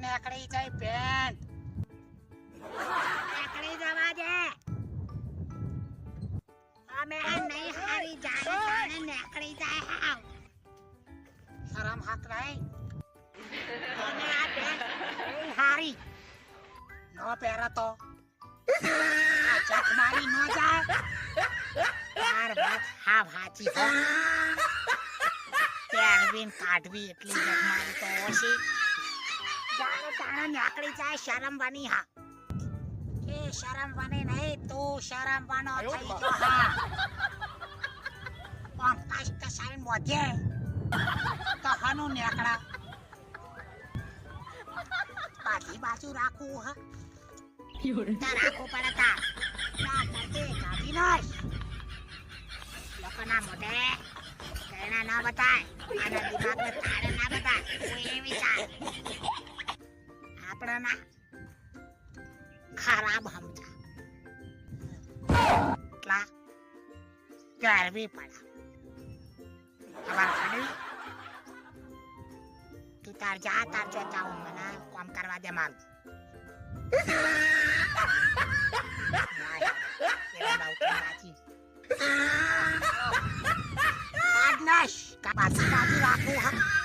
નેકળી જાય પેન્ટ નેકળી જવા દે અમે નહીં હારી જાય તાણે નેકળી જાય હાવ શરમ હક રહી અને આ પેન્ટ નહીં હારી નો પહેરો તો આ ચક મારી નો જાય તાર વાત હાવ હાચી છે પહેરવીન કાઢવી એટલી જગ મારી તો ઓછી જાણે તાણે નેકળી જાય શરમવાની હા એ શરમવાની નહીં તું શરમવાનો થઈ ગયો હા પણ કષ્ટ સાઈન મોજે તો હનું નેકળા પાછી બાજુ રાખવું હા તાર રાખવું પડે તાર ના કરતે કાઢી નાખ લોકોના મોઢે કહેણા ના બતાય આના દિમાગને તારે ના બતાય તું એ વિચાર આપણે ના ખરાબ સમજા એટલા કરવી પડે ખબર પડી તું તાર જા તાર જોતા હું મને કામ કરવા દે મારું પાછી રાખું હા